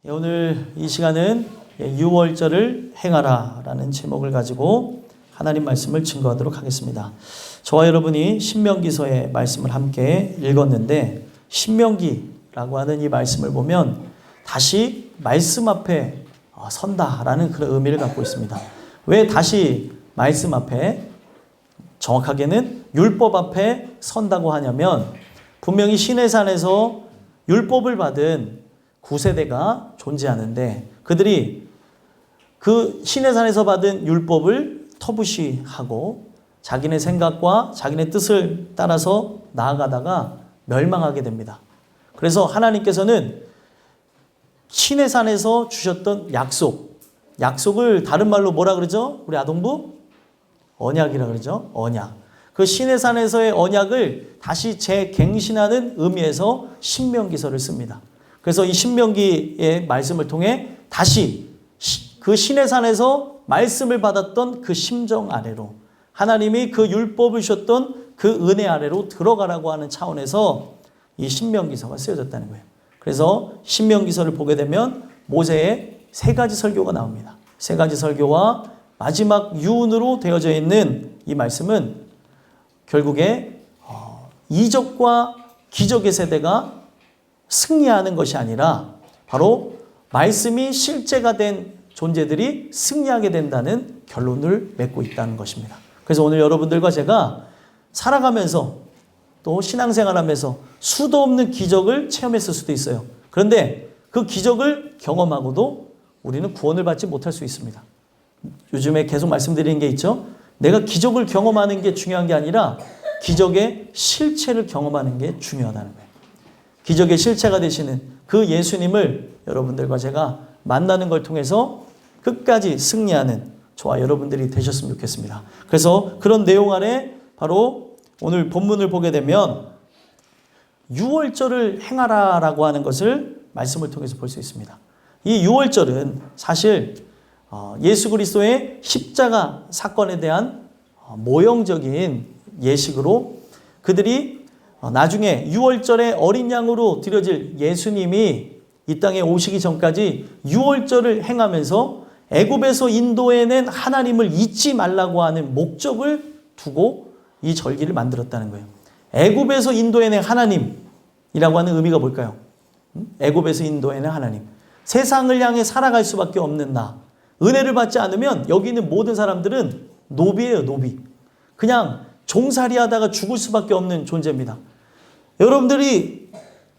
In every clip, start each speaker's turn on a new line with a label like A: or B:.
A: 오늘 이 시간은 유월절을 행하라 라는 제목을 가지고 하나님 말씀을 증거하도록 하겠습니다. 저와 여러분이 신명기서의 말씀을 함께 읽었는데, 신명기라고 하는 이 말씀을 보면 다시 말씀 앞에 선다라는 그런 의미를 갖고 있습니다. 왜 다시 말씀 앞에, 정확하게는 율법 앞에 선다고 하냐면, 분명히 시내산에서 율법을 받은 9세대가 존재하는데, 그들이 그 시내산에서 받은 율법을 터부시하고 자기네 생각과 자기네 뜻을 따라서 나아가다가 멸망하게 됩니다. 그래서 하나님께서는 시내산에서 주셨던 약속을 다른 말로 뭐라 그러죠? 우리 아동부? 언약이라 그러죠. 언약. 그 시내산에서의 언약을 다시 재갱신하는 의미에서 신명기서를 씁니다. 그래서 이 신명기의 말씀을 통해 다시 그 시내산에서 말씀을 받았던 그 심정 아래로, 하나님이 그 율법을 주셨던 그 은혜 아래로 들어가라고 하는 차원에서 이 신명기서가 쓰여졌다는 거예요. 그래서 신명기서를 보게 되면 모세의 3가지 설교가 나옵니다. 3가지 설교와 마지막 유언으로 되어져 있는 이 말씀은 결국에 이적과 기적의 세대가 승리하는 것이 아니라 바로 말씀이 실제가 된 존재들이 승리하게 된다는 결론을 맺고 있다는 것입니다. 그래서 오늘 여러분들과 제가 살아가면서 또 신앙생활하면서 수도 없는 기적을 체험했을 수도 있어요. 그런데 그 기적을 경험하고도 우리는 구원을 받지 못할 수 있습니다. 요즘에 계속 말씀드리는 게 있죠. 내가 기적을 경험하는 게 중요한 게 아니라 기적의 실체를 경험하는 게 중요하다는 거예요. 기적의 실체가 되시는 그 예수님을 여러분들과 제가 만나는 걸 통해서 끝까지 승리하는 저와 여러분들이 되셨으면 좋겠습니다. 그래서 그런 내용 안에 바로 오늘 본문을 보게 되면 유월절을 행하라라고 하는 것을 말씀을 통해서 볼 수 있습니다. 이 유월절은 사실 예수 그리스도의 십자가 사건에 대한 모형적인 예식으로, 그들이 나중에 유월절에 어린 양으로 드려질 예수님이 이 땅에 오시기 전까지 유월절을 행하면서 애굽에서 인도해낸 하나님을 잊지 말라고 하는 목적을 두고 이 절기를 만들었다는 거예요. 애굽에서 인도해낸 하나님이라고 하는 의미가 뭘까요? 애굽에서 인도해낸 하나님. 세상을 향해 살아갈 수밖에 없는 나. 은혜를 받지 않으면 여기 있는 모든 사람들은 노비예요, 노비. 그냥 종살이 하다가 죽을 수밖에 없는 존재입니다. 여러분들이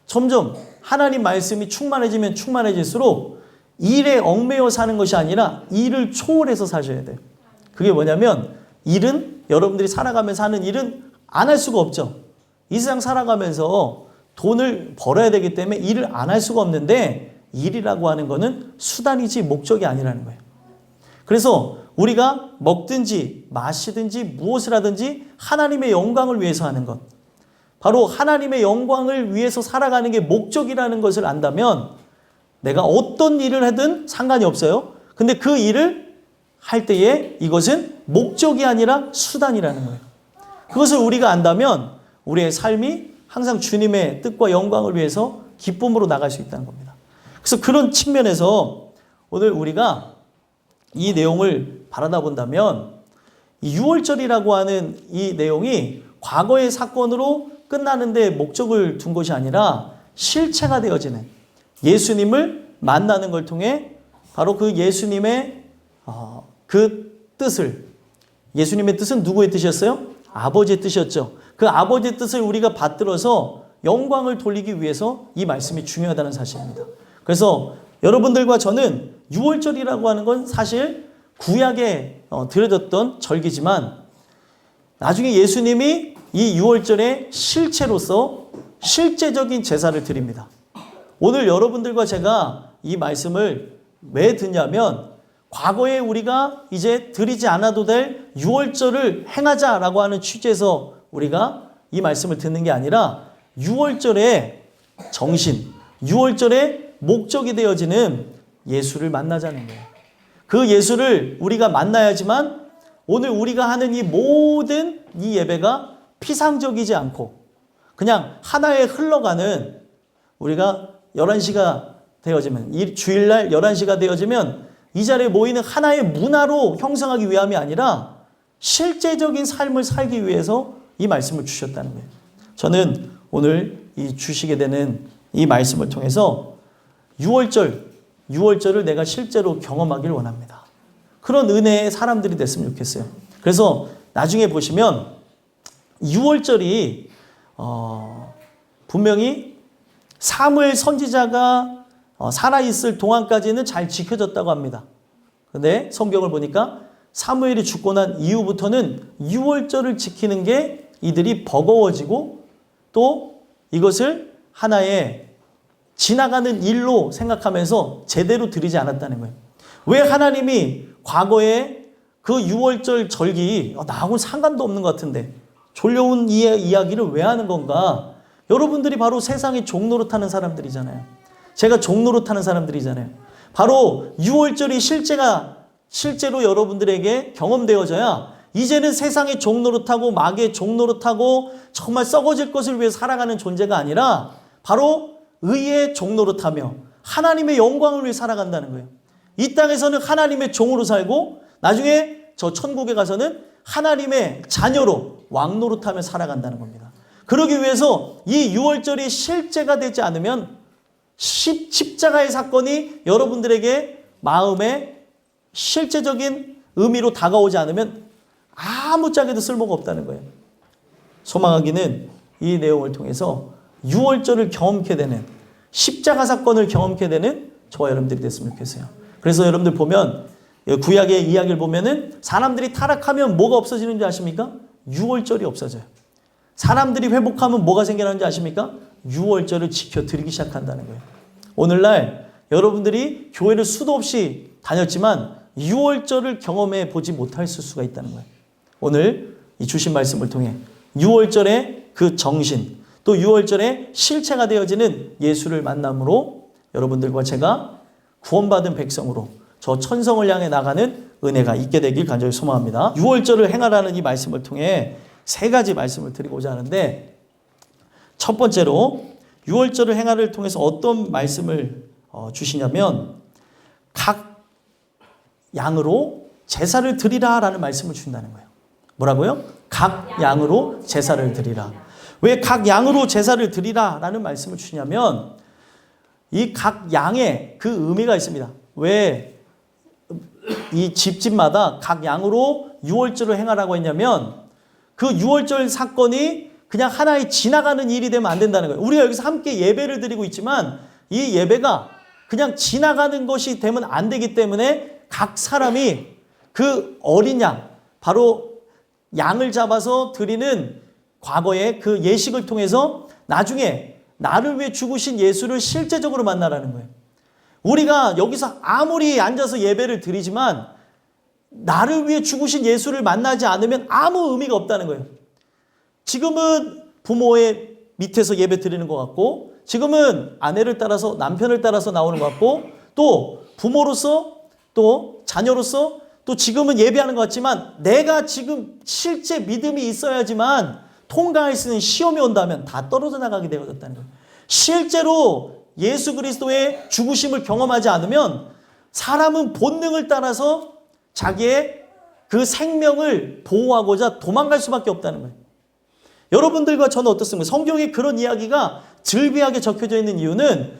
A: 점점 하나님 말씀이 충만해지면 충만해질수록 일에 얽매여 사는 것이 아니라 일을 초월해서 사셔야 돼요. 그게 뭐냐면, 일은, 여러분들이 살아가면서 하는 일은 안 할 수가 없죠. 이 세상 살아가면서 돈을 벌어야 되기 때문에 일을 안 할 수가 없는데, 일이라고 하는 거는 수단이지 목적이 아니라는 거예요. 그래서 우리가 먹든지 마시든지 무엇을 하든지 하나님의 영광을 위해서 하는 것, 바로 하나님의 영광을 위해서 살아가는 게 목적이라는 것을 안다면 내가 어떤 일을 하든 상관이 없어요. 근데 그 일을 할 때에 이것은 목적이 아니라 수단이라는 거예요. 그것을 우리가 안다면 우리의 삶이 항상 주님의 뜻과 영광을 위해서 기쁨으로 나갈 수 있다는 겁니다. 그래서 그런 측면에서 오늘 우리가 이 내용을 바라다 본다면, 이 유월절이라고 하는 이 내용이 과거의 사건으로 끝나는 데 목적을 둔 것이 아니라 실체가 되어지는, 예수님을 만나는 걸 통해 바로 그 예수님의 그 뜻을, 예수님의 뜻은 누구의 뜻이었어요? 아버지의 뜻이었죠. 그 아버지의 뜻을 우리가 받들어서 영광을 돌리기 위해서 이 말씀이 중요하다는 사실입니다. 그래서 여러분들과 저는 유월절이라고 하는 건 사실 구약에 드려졌던 절기지만, 나중에 예수님이 이 유월절의 실체로서 실제적인 제사를 드립니다. 오늘 여러분들과 제가 이 말씀을 왜 듣냐면, 과거에 우리가 이제 드리지 않아도 될 유월절을 행하자라고 하는 취지에서 우리가 이 말씀을 듣는 게 아니라, 유월절의 정신, 유월절의 목적이 되어지는 예수를 만나자는 거예요. 그 예수를 우리가 만나야지만 오늘 우리가 하는 이 모든 이 예배가 피상적이지 않고 그냥 하나에 흘러가는, 우리가 11시가 되어지면, 이 주일날 11시가 되어지면 이 자리에 모이는 하나의 문화로 형성하기 위함이 아니라 실제적인 삶을 살기 위해서 이 말씀을 주셨다는 거예요. 저는 오늘 이 주시게 되는 이 말씀을 통해서 6월절을 내가 실제로 경험하길 원합니다. 그런 은혜의 사람들이 됐으면 좋겠어요. 그래서 나중에 보시면 6월절이 분명히 사무엘 선지자가 살아있을 동안까지는 잘 지켜졌다고 합니다. 근데 성경을 보니까 사무엘이 죽고 난 이후부터는 6월절을 지키는 게 이들이 버거워지고 또 이것을 하나의 지나가는 일로 생각하면서 제대로 드리지 않았다는 거예요. 왜 하나님이 과거에 그 6월절 절기 나하고는 상관도 없는 것 같은데 졸려온 이야기를 왜 하는 건가? 여러분들이 바로 세상의 종로로 타는 사람들이잖아요. 제가 종로로 타는 사람들이잖아요. 바로 6월절이 실제로 여러분들에게 경험되어져야 이제는 세상의 종로로 타고 마귀의 종로로 타고 정말 썩어질 것을 위해 살아가는 존재가 아니라 바로 의의 종로로 타며 하나님의 영광을 위해 살아간다는 거예요. 이 땅에서는 하나님의 종으로 살고 나중에 저 천국에 가서는 하나님의 자녀로 왕노로 타며 살아간다는 겁니다. 그러기 위해서 이 6월절이 실제가 되지 않으면 십자가의 사건이 여러분들에게 마음에 실제적인 의미로 다가오지 않으면 아무짝에도 쓸모가 없다는 거예요. 소망하기는 이 내용을 통해서 6월절을 경험케 되는 십자가 사건을 경험케 되는 저와 여러분들이 됐으면 좋겠어요. 그래서 여러분들 보면 구약의 이야기를 보면은 사람들이 타락하면 뭐가 없어지는지 아십니까? 6월절이 없어져요. 사람들이 회복하면 뭐가 생겨나는지 아십니까? 6월절을 지켜드리기 시작한다는 거예요. 오늘날 여러분들이 교회를 수도 없이 다녔지만 6월절을 경험해 보지 못할 수가 있다는 거예요. 오늘 이 주신 말씀을 통해 6월절의 그 정신 또 6월절의 실체가 되어지는 예수를 만남으로 여러분들과 제가 구원받은 백성으로 저 천성을 향해 나가는 은혜가 있게 되길 간절히 소망합니다. 6월절을 행하라는 이 말씀을 통해 세 가지 말씀을 드리고자 하는데 첫 번째로 6월절을 행하를 통해서 어떤 말씀을 주시냐면 각 양으로 제사를 드리라라는 말씀을 주신다는 거예요. 뭐라고요? 각 양으로 제사를 드리라. 왜 각 양으로 제사를 드리라라는 말씀을 주시냐면 이 각 양의 그 의미가 있습니다. 왜 이 집집마다 각 양으로 6월절을 행하라고 했냐면 그 6월절 사건이 그냥 하나의 지나가는 일이 되면 안 된다는 거예요. 우리가 여기서 함께 예배를 드리고 있지만 이 예배가 그냥 지나가는 것이 되면 안 되기 때문에 각 사람이 그 어린 양, 바로 양을 잡아서 드리는 과거의 그 예식을 통해서 나중에 나를 위해 죽으신 예수를 실제적으로 만나라는 거예요. 우리가 여기서 아무리 앉아서 예배를 드리지만 나를 위해 죽으신 예수를 만나지 않으면 아무 의미가 없다는 거예요. 지금은 부모의 밑에서 예배 드리는 것 같고 지금은 아내를 따라서 남편을 따라서 나오는 것 같고 또 부모로서 또 자녀로서 또 지금은 예배하는 것 같지만 내가 지금 실제 믿음이 있어야지만 통과할 수 있는 시험이 온다면 다 떨어져 나가게 되어졌다는 거예요. 실제로 예수 그리스도의 죽으심을 경험하지 않으면 사람은 본능을 따라서 자기의 그 생명을 보호하고자 도망갈 수밖에 없다는 거예요. 여러분들과 저는 어떻습니까? 성경에 그런 이야기가 즐비하게 적혀져 있는 이유는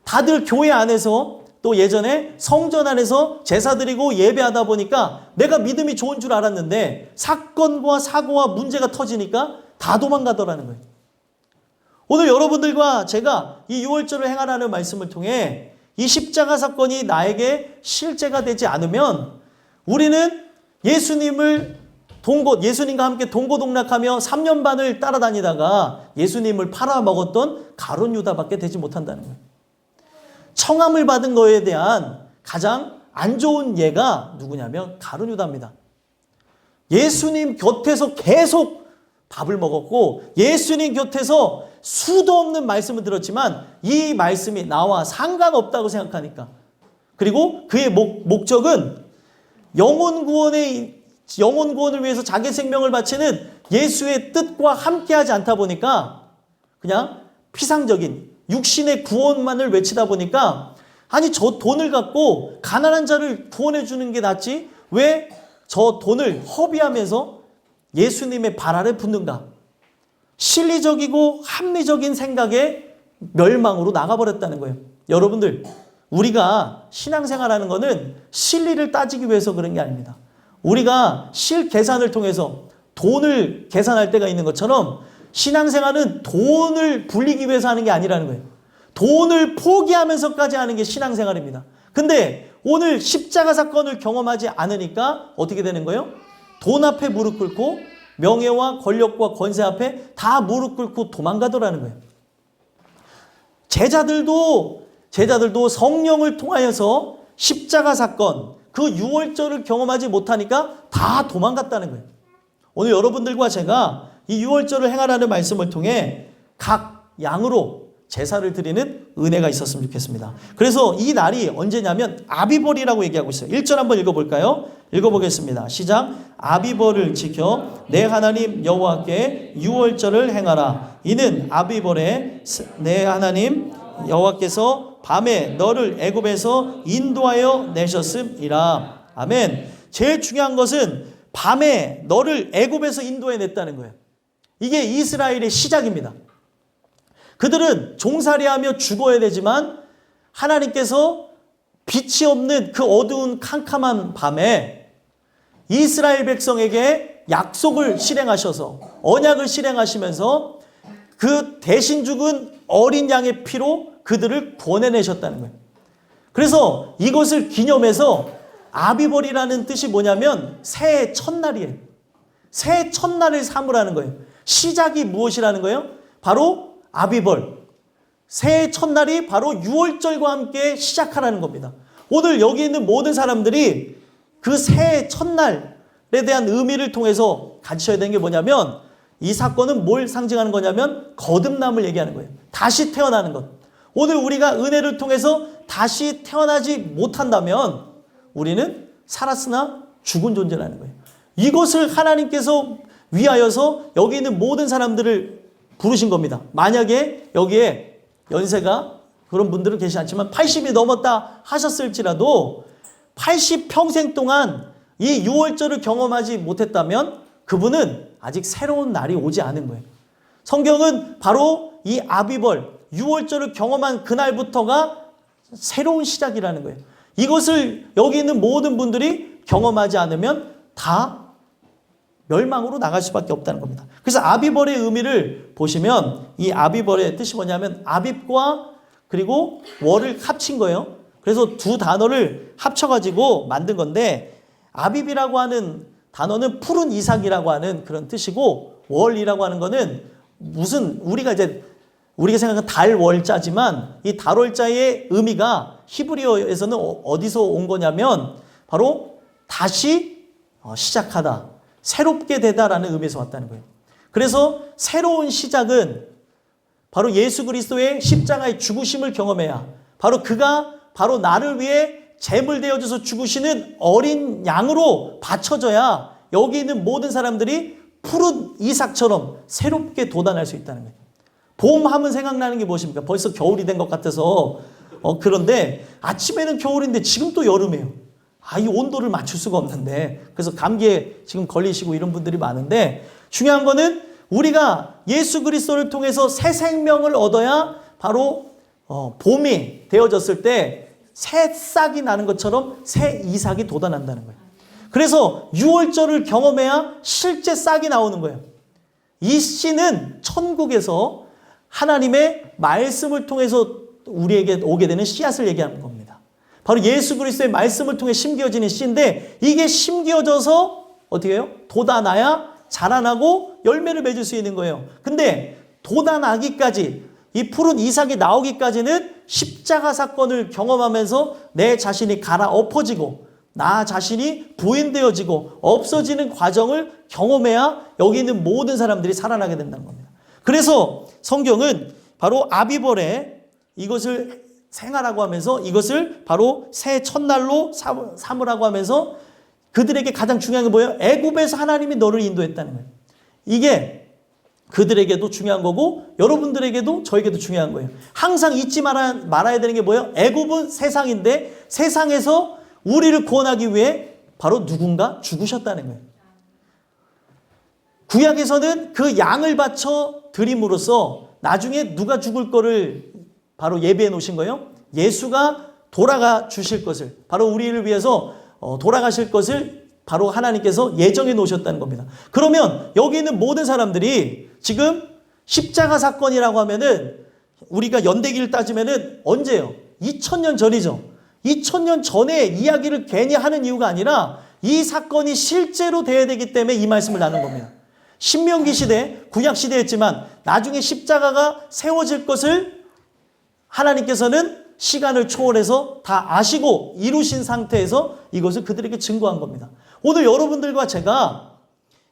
A: 다들 교회 안에서 또 예전에 성전 안에서 제사 드리고 예배하다 보니까 내가 믿음이 좋은 줄 알았는데 사건과 사고와 문제가 터지니까 다 도망가더라는 거예요. 오늘 여러분들과 제가 이 6월절을 행하라는 말씀을 통해 이 십자가 사건이 나에게 실제가 되지 않으면 우리는 예수님과 함께 동고동락하며 3년 반을 따라다니다가 예수님을 팔아먹었던 가룟 유다밖에 되지 못한다는 거예요. 청함을 받은 거에 대한 가장 안 좋은 예가 누구냐면 가룟 유다입니다. 예수님 곁에서 계속 밥을 먹었고 예수님 곁에서 수도 없는 말씀을 들었지만 이 말씀이 나와 상관없다고 생각하니까 그리고 그의 목적은 영혼 구원을 위해서 자기 생명을 바치는 예수의 뜻과 함께하지 않다 보니까 그냥 피상적인 육신의 구원만을 외치다 보니까 아니 저 돈을 갖고 가난한 자를 구원해 주는 게 낫지 왜 저 돈을 허비하면서 예수님의 발 아래 붙는가? 실리적이고 합리적인 생각에 멸망으로 나가버렸다는 거예요. 여러분들, 우리가 신앙생활하는 거는 실리를 따지기 위해서 그런 게 아닙니다. 우리가 실계산을 통해서 돈을 계산할 때가 있는 것처럼 신앙생활은 돈을 불리기 위해서 하는 게 아니라는 거예요. 돈을 포기하면서까지 하는 게 신앙생활입니다. 근데 오늘 십자가 사건을 경험하지 않으니까 어떻게 되는 거예요? 돈 앞에 무릎 꿇고 명예와 권력과 권세 앞에 다 무릎 꿇고 도망가더라는 거예요. 제자들도 성령을 통하여서 십자가 사건, 그 유월절을 경험하지 못하니까 다 도망갔다는 거예요. 오늘 여러분들과 제가 이 유월절을 행하라는 말씀을 통해 각 양으로 제사를 드리는 은혜가 있었으면 좋겠습니다. 그래서 이 날이 언제냐면 아비벌이라고 얘기하고 있어요. 1절 한번 읽어볼까요? 읽어보겠습니다. 시작. 아비벌을 지켜 내 하나님 여호와께 유월절을 행하라. 이는 아비벌에 내 하나님 여호와께서 밤에 너를 애굽에서 인도하여 내셨음이라. 아멘. 제일 중요한 것은 밤에 너를 애굽에서 인도해냈다는 거예요. 이게 이스라엘의 시작입니다. 그들은 종살이하며 죽어야 되지만 하나님께서 빛이 없는 그 어두운 캄캄한 밤에 이스라엘 백성에게 약속을 실행하셔서 언약을 실행하시면서 그 대신 죽은 어린 양의 피로 그들을 구원해내셨다는 거예요. 그래서 이것을 기념해서 아비벌이라는 뜻이 뭐냐면 새해 첫날이에요. 새해 첫날을 삼으라는 거예요. 시작이 무엇이라는 거예요? 바로 아비벌. 새해 첫날이 바로 유월절과 함께 시작하라는 겁니다. 오늘 여기 있는 모든 사람들이 그 새해 첫날에 대한 의미를 통해서 가지셔야 되는 게 뭐냐면 이 사건은 뭘 상징하는 거냐면 거듭남을 얘기하는 거예요. 다시 태어나는 것. 오늘 우리가 은혜를 통해서 다시 태어나지 못한다면 우리는 살았으나 죽은 존재라는 거예요. 이것을 하나님께서 위하여서 여기 있는 모든 사람들을 부르신 겁니다. 만약에 여기에 연세가 그런 분들은 계시지 않지만 80이 넘었다 하셨을지라도 80평생 동안 이 유월절을 경험하지 못했다면 그분은 아직 새로운 날이 오지 않은 거예요. 성경은 바로 이 아비벌, 유월절을 경험한 그날부터가 새로운 시작이라는 거예요. 이것을 여기 있는 모든 분들이 경험하지 않으면 다 멸망으로 나갈 수밖에 없다는 겁니다. 그래서 아비벌의 의미를 보시면 이 아비벌의 뜻이 뭐냐면 아빕과 그리고 월을 합친 거예요. 그래서 두 단어를 합쳐가지고 만든 건데 아빕이라고 하는 단어는 푸른 이삭이라고 하는 그런 뜻이고 월이라고 하는 거는 무슨 우리가 생각하는 달월자지만 이 달월자의 의미가 히브리어에서는 어디서 온 거냐면 바로 다시 시작하다. 새롭게 되다라는 의미에서 왔다는 거예요. 그래서 새로운 시작은 바로 예수 그리스도의 십자가의 죽으심을 경험해야 바로 그가 바로 나를 위해 제물 되어져서 죽으시는 어린 양으로 바쳐져야 여기 있는 모든 사람들이 푸른 이삭처럼 새롭게 돋아날 수 있다는 거예요. 봄 하면 생각나는 게 무엇입니까? 벌써 겨울이 된 것 같아서 그런데 아침에는 겨울인데 지금 또 여름이에요. 이 온도를 맞출 수가 없는데 그래서 감기에 지금 걸리시고 이런 분들이 많은데 중요한 거는 우리가 예수 그리스도를 통해서 새 생명을 얻어야 바로 봄이 되어졌을 때 새 싹이 나는 것처럼 새 이삭이 돋아난다는 거예요. 그래서 유월절을 경험해야 실제 싹이 나오는 거예요. 이 씨는 천국에서 하나님의 말씀을 통해서 우리에게 오게 되는 씨앗을 얘기하는 겁니다. 바로 예수 그리스도의 말씀을 통해 심겨지는 씨인데 이게 심겨져서 어떻게 해요? 돋아나야 자라나고 열매를 맺을 수 있는 거예요. 근데 돋아나기까지 이 푸른 이삭이 나오기까지는 십자가 사건을 경험하면서 내 자신이 갈아엎어지고 나 자신이 부인되어지고 없어지는 과정을 경험해야 여기 있는 모든 사람들이 살아나게 된다는 겁니다. 그래서 성경은 바로 아비벌에 이것을 생하라고 하면서 이것을 바로 새 첫날로 삼으라고 하면서 그들에게 가장 중요한 게 뭐예요? 애굽에서 하나님이 너를 인도했다는 거예요. 이게 그들에게도 중요한 거고 여러분들에게도 저에게도 중요한 거예요. 항상 잊지 말아야 되는 게 뭐예요? 애굽은 세상인데 세상에서 우리를 구원하기 위해 바로 누군가 죽으셨다는 거예요. 구약에서는 그 양을 바쳐 드림으로써 나중에 누가 죽을 거를 바로 예비해 놓으신 거예요. 예수가 돌아가 주실 것을, 바로 우리를 위해서 돌아가실 것을 바로 하나님께서 예정해 놓으셨다는 겁니다. 그러면 여기 있는 모든 사람들이 지금 십자가 사건이라고 하면은 우리가 연대기를 따지면은 언제요? 2000년 전이죠. 2000년 전의 이야기를 괜히 하는 이유가 아니라 이 사건이 실제로 돼야 되기 때문에 이 말씀을 나눈 겁니다. 신명기 시대, 구약 시대였지만 나중에 십자가가 세워질 것을 하나님께서는 시간을 초월해서 다 아시고 이루신 상태에서 이것을 그들에게 증거한 겁니다. 오늘 여러분들과 제가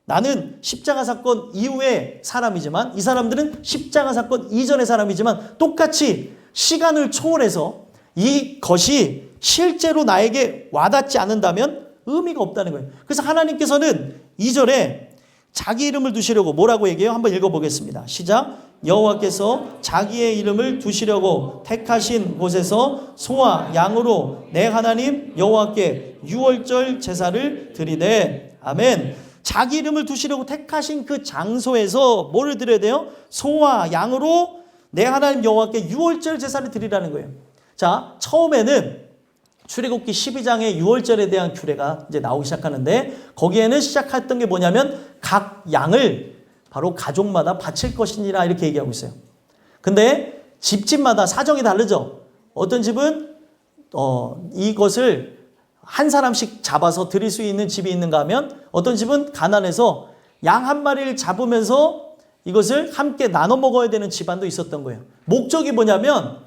A: 나는 십자가 사건 이후의 사람이지만 이 사람들은 십자가 사건 이전의 사람이지만 똑같이 시간을 초월해서 이것이 실제로 나에게 와닿지 않는다면 의미가 없다는 거예요. 그래서 하나님께서는 2절에 자기 이름을 두시려고 뭐라고 얘기해요? 한번 읽어보겠습니다. 시작. 여호와께서 자기의 이름을 두시려고 택하신 곳에서 소와 양으로 내 하나님 여호와께 유월절 제사를 드리되. 아멘. 자기 이름을 두시려고 택하신 그 장소에서 뭐를 드려야 돼요? 소와 양으로 내 하나님 여호와께 유월절 제사를 드리라는 거예요. 자, 처음에는 출애굽기 12장의 유월절에 대한 규례가 이제 나오기 시작하는데 거기에는 시작했던 게 뭐냐면 각 양을 바로 가족마다 바칠 것이니라 이렇게 얘기하고 있어요. 근데 집집마다 사정이 다르죠. 어떤 집은 이것을 한 사람씩 잡아서 드릴 수 있는 집이 있는가 하면 어떤 집은 가난해서 양 한 마리를 잡으면서 이것을 함께 나눠 먹어야 되는 집안도 있었던 거예요. 목적이 뭐냐면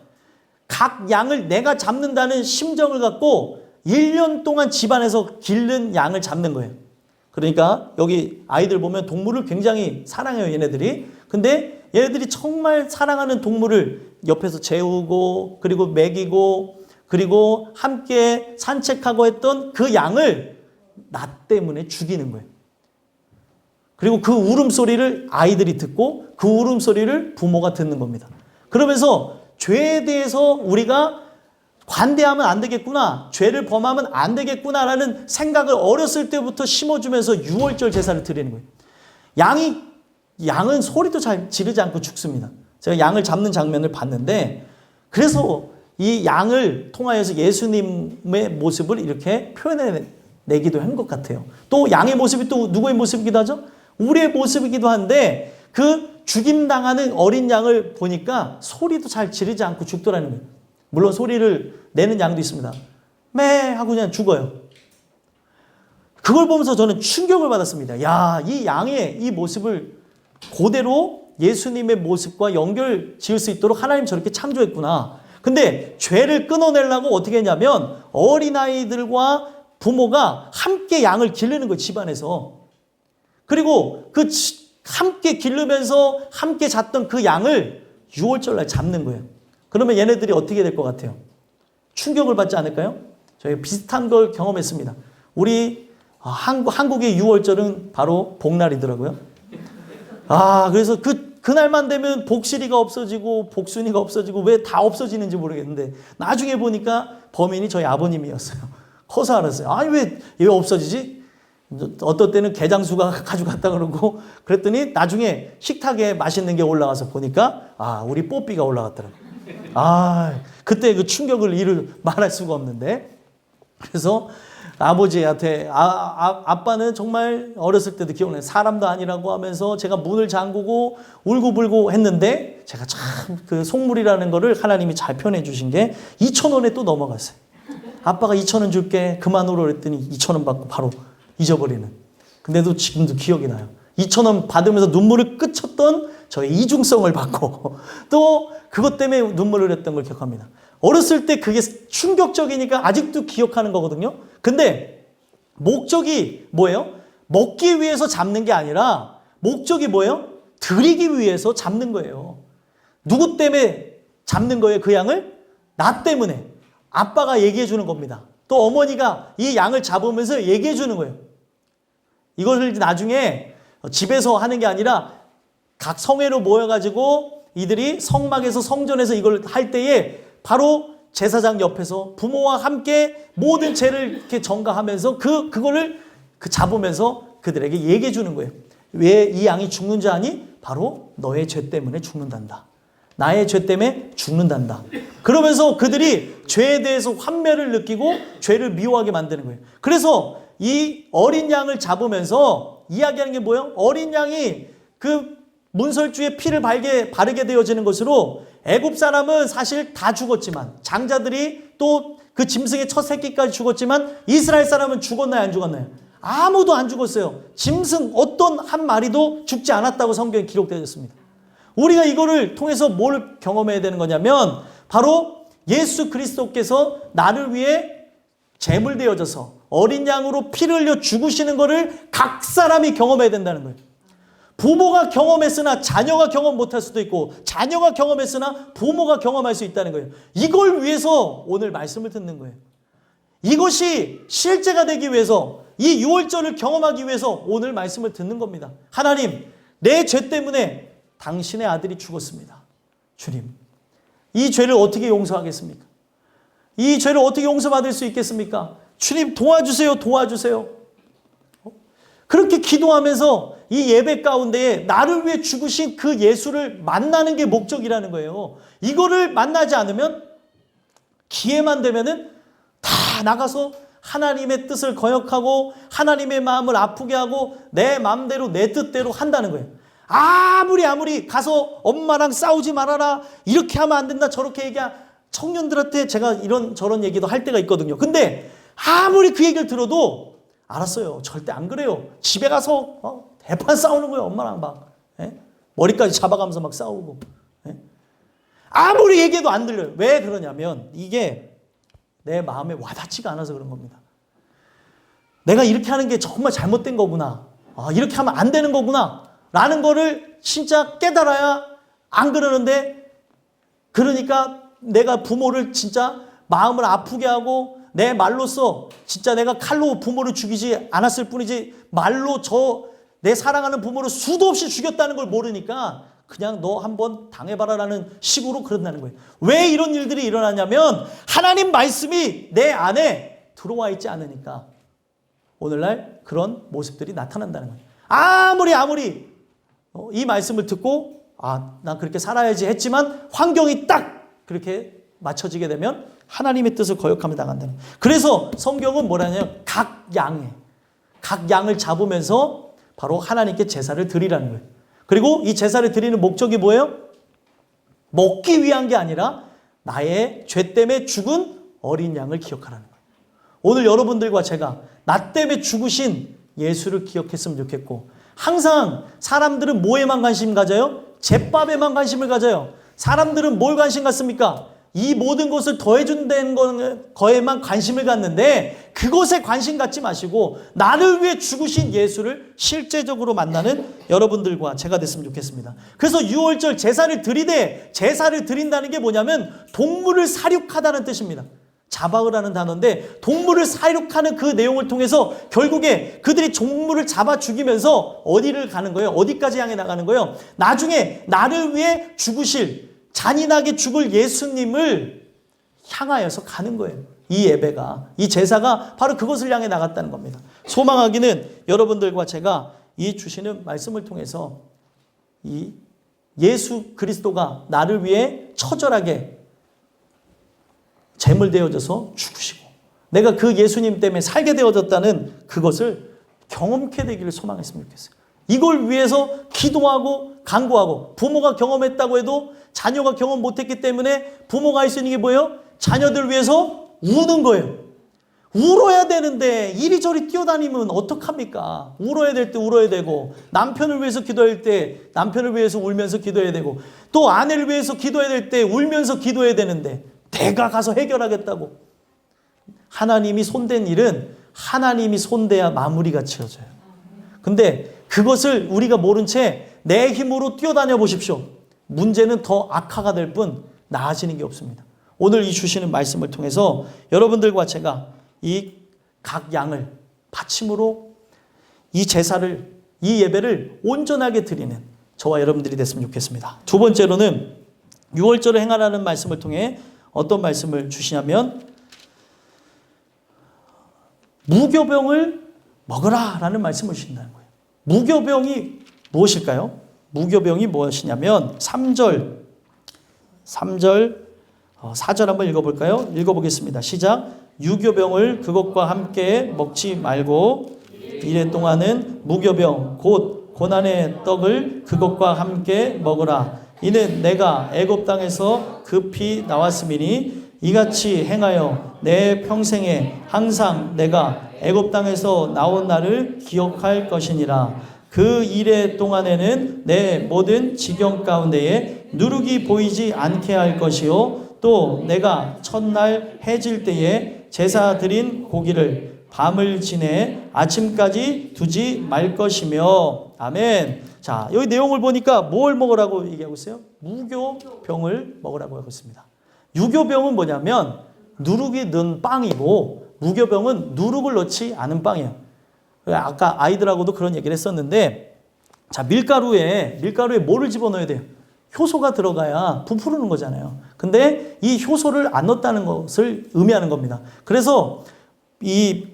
A: 각 양을 내가 잡는다는 심정을 갖고 1년 동안 집안에서 기른 양을 잡는 거예요. 그러니까 여기 아이들 보면 동물을 굉장히 사랑해요, 얘네들이. 근데 얘네들이 정말 사랑하는 동물을 옆에서 재우고 그리고 먹이고 그리고 함께 산책하고 했던 그 양을 나 때문에 죽이는 거예요. 그리고 그 울음소리를 아이들이 듣고 그 울음소리를 부모가 듣는 겁니다. 그러면서 죄에 대해서 우리가 관대하면 안 되겠구나, 죄를 범하면 안 되겠구나라는 생각을 어렸을 때부터 심어주면서 유월절 제사를 드리는 거예요. 양은 소리도 잘 지르지 않고 죽습니다. 제가 양을 잡는 장면을 봤는데 그래서 이 양을 통하여서 예수님의 모습을 이렇게 표현해내기도 한 것 같아요. 또 양의 모습이 또 누구의 모습이기도 하죠? 우리의 모습이기도 한데 그 죽임당하는 어린 양을 보니까 소리도 잘 지르지 않고 죽더라는 거예요. 물론 소리를 내는 양도 있습니다. 매 하고 그냥 죽어요. 그걸 보면서 저는 충격을 받았습니다. 야, 이 양의 이 모습을 그대로 예수님의 모습과 연결 지을 수 있도록 하나님 저렇게 창조했구나. 근데 죄를 끊어내려고 어떻게 했냐면 어린아이들과 부모가 함께 양을 기르는 거예요, 집안에서. 그리고 그 함께 기르면서 함께 잤던 그 양을 유월절날 잡는 거예요. 그러면 얘네들이 어떻게 될 것 같아요? 충격을 받지 않을까요? 저희 비슷한 걸 경험했습니다. 우리 한국의 유월절은 바로 복날이더라고요. 그래서 그날만 되면 복실이가 없어지고 복순이가 없어지고 왜 다 없어지는지 모르겠는데 나중에 보니까 범인이 저희 아버님이었어요. 커서 알았어요. 왜 없어지지? 어떤 때는 게장수가 가져갔다 그러고 그랬더니 나중에 식탁에 맛있는 게 올라와서 보니까 우리 뽀삐가 올라갔더라고요. 그때 그 충격을 말할 수가 없는데 그래서 아버지한테 아빠는 정말 어렸을 때도 기억나요. 사람도 아니라고 하면서 제가 문을 잠그고 울고불고 했는데 제가 참 그 속물이라는 거를 하나님이 잘 표현해 주신 게 2,000원에 또 넘어갔어요. 아빠가 2,000원 줄게 그만 울어 그랬더니 2,000원 받고 바로 잊어버리는. 근데도 지금도 기억이 나요. 2,000원 받으면서 눈물을 끄쳤던 저의 이중성을 받고 또 그것 때문에 눈물을 흘렸던 걸 기억합니다. 어렸을 때 그게 충격적이니까 아직도 기억하는 거거든요. 근데 목적이 뭐예요? 먹기 위해서 잡는 게 아니라 목적이 뭐예요? 드리기 위해서 잡는 거예요. 누구 때문에 잡는 거예요? 그 양을? 나 때문에. 아빠가 얘기해 주는 겁니다. 또 어머니가 이 양을 잡으면서 얘기해 주는 거예요. 이것을 나중에 집에서 하는 게 아니라 각 성회로 모여가지고 이들이 성막에서 성전에서 이걸 할 때에 바로 제사장 옆에서 부모와 함께 모든 죄를 이렇게 전가하면서 그거를 잡으면서 그들에게 얘기해 주는 거예요. 왜 이 양이 죽는 줄 아니? 바로 너의 죄 때문에 죽는단다. 나의 죄 때문에 죽는단다. 그러면서 그들이 죄에 대해서 환멸을 느끼고 죄를 미워하게 만드는 거예요. 그래서 이 어린 양을 잡으면서 이야기하는 게 뭐예요? 어린 양이 그 문설주에 피를 바르게 되어지는 것으로 애굽 사람은 사실 다 죽었지만 장자들이 또 그 짐승의 첫 새끼까지 죽었지만 이스라엘 사람은 죽었나요? 안 죽었나요? 아무도 안 죽었어요. 짐승 어떤 한 마리도 죽지 않았다고 성경에 기록되어 있습니다. 우리가 이거를 통해서 뭘 경험해야 되는 거냐면 바로 예수 그리스도께서 나를 위해 제물 되어져서 어린 양으로 피를 흘려 죽으시는 것을 각 사람이 경험해야 된다는 거예요. 부모가 경험했으나 자녀가 경험 못할 수도 있고 자녀가 경험했으나 부모가 경험할 수 있다는 거예요. 이걸 위해서 오늘 말씀을 듣는 거예요. 이것이 실제가 되기 위해서 이 유월절을 경험하기 위해서 오늘 말씀을 듣는 겁니다. 하나님, 내 죄 때문에 당신의 아들이 죽었습니다. 주님, 이 죄를 어떻게 용서하겠습니까? 이 죄를 어떻게 용서받을 수 있겠습니까? 주님 도와주세요. 도와주세요. 그렇게 기도하면서 이 예배 가운데에 나를 위해 죽으신 그 예수를 만나는 게 목적이라는 거예요. 이거를 만나지 않으면 기회만 되면은 다 나가서 하나님의 뜻을 거역하고 하나님의 마음을 아프게 하고 내 마음대로 내 뜻대로 한다는 거예요. 아무리 가서 엄마랑 싸우지 말아라. 이렇게 하면 안 된다. 저렇게 얘기하. 청년들한테 제가 이런 저런 얘기도 할 때가 있거든요. 근데 아무리 그 얘기를 들어도 알았어요. 절대 안 그래요. 집에 가서 대판 싸우는 거예요. 엄마랑 막. 머리까지 잡아가면서 막 싸우고. 아무리 얘기해도 안 들려요. 왜 그러냐면 이게 내 마음에 와닿지가 않아서 그런 겁니다. 내가 이렇게 하는 게 정말 잘못된 거구나. 이렇게 하면 안 되는 거구나. 라는 거를 진짜 깨달아야 안 그러는데 그러니까 내가 부모를 진짜 마음을 아프게 하고 내 말로써 진짜 내가 칼로 부모를 죽이지 않았을 뿐이지 말로 내 사랑하는 부모를 수도 없이 죽였다는 걸 모르니까 그냥 너 한번 당해봐라라는 식으로 그런다는 거예요. 왜 이런 일들이 일어나냐면 하나님 말씀이 내 안에 들어와 있지 않으니까 오늘날 그런 모습들이 나타난다는 거예요. 아무리 이 말씀을 듣고 난 그렇게 살아야지 했지만 환경이 딱 그렇게 맞춰지게 되면 하나님의 뜻을 거역하며 나간다는 거예요. 그래서 성경은 뭐라냐면 각 양을 잡으면서 바로 하나님께 제사를 드리라는 거예요. 그리고 이 제사를 드리는 목적이 뭐예요? 먹기 위한 게 아니라 나의 죄 때문에 죽은 어린 양을 기억하라는 거예요. 오늘 여러분들과 제가 나 때문에 죽으신 예수를 기억했으면 좋겠고 항상 사람들은 뭐에만 관심 가져요? 제밥에만 관심을 가져요. 사람들은 뭘 관심 갖습니까? 이 모든 것을 더해준다는 거에만 관심을 갖는데 그것에 관심 갖지 마시고 나를 위해 죽으신 예수를 실제적으로 만나는 여러분들과 제가 됐으면 좋겠습니다. 그래서 유월절 제사를 드린다는 게 뭐냐면 동물을 사육하다는 뜻입니다. 자박을 단어인데 동물을 사육하는 그 내용을 통해서 결국에 그들이 동물을 잡아 죽이면서 어디를 가는 거예요? 어디까지 향해 나가는 거예요? 나중에 나를 위해 죽으실 잔인하게 죽을 예수님을 향하여서 가는 거예요. 이 예배가, 이 제사가 바로 그것을 향해 나갔다는 겁니다. 소망하기는 여러분들과 제가 이 주시는 말씀을 통해서 이 예수 그리스도가 나를 위해 처절하게 제물되어져서 죽으시고 내가 그 예수님 때문에 살게 되어졌다는 그것을 경험케 되기를 소망했으면 좋겠어요. 이걸 위해서 기도하고 간구하고 부모가 경험했다고 해도 자녀가 경험 못했기 때문에 부모가 할 수 있는 게 뭐예요? 자녀들 위해서 우는 거예요. 울어야 되는데 이리저리 뛰어다니면 어떡합니까? 울어야 될 때 울어야 되고 남편을 위해서 기도할 때 남편을 위해서 울면서 기도해야 되고 또 아내를 위해서 기도해야 될 때 울면서 기도해야 되는데 내가 가서 해결하겠다고. 하나님이 손댄 일은 하나님이 손대야 마무리가 지어져요. 근데 그것을 우리가 모른 채 내 힘으로 뛰어다녀 보십시오. 문제는 더 악화가 될 뿐 나아지는 게 없습니다. 오늘 이 주시는 말씀을 통해서 여러분들과 제가 이 각 양을 바침으로 이 제사를 이 예배를 온전하게 드리는 저와 여러분들이 됐으면 좋겠습니다. 두 번째로는 6월절을 행하라는 말씀을 통해 어떤 말씀을 주시냐면 무교병을 먹으라라는 말씀을 주신다는 거예요. 무교병이 무엇일까요? 무교병이 무엇이냐면 3절 4절 한번 읽어볼까요? 읽어보겠습니다. 시작. 유교병을 그것과 함께 먹지 말고 이래 동안은 무교병 곧 고난의 떡을 그것과 함께 먹으라. 이는 내가 애굽 땅에서 급히 나왔음이니 이같이 행하여 내 평생에 항상 내가 애굽 땅에서 나온 날을 기억할 것이니라. 그 이래 동안에는 내 모든 지경 가운데에 누룩이 보이지 않게 할 것이요 또 내가 첫날 해질 때에 제사 드린 고기를 밤을 지내 아침까지 두지 말 것이며. 아멘. 자, 여기 내용을 보니까 뭘 먹으라고 얘기하고 있어요? 무교병을 먹으라고 하고 있습니다. 유교병은 뭐냐면 누룩이 넣은 빵이고 무교병은 누룩을 넣지 않은 빵이에요. 아까 아이들하고도 그런 얘기를 했었는데, 자, 밀가루에 뭐를 집어넣어야 돼요? 효소가 들어가야 부풀는 거잖아요. 근데 이 효소를 안 넣었다는 것을 의미하는 겁니다. 그래서 이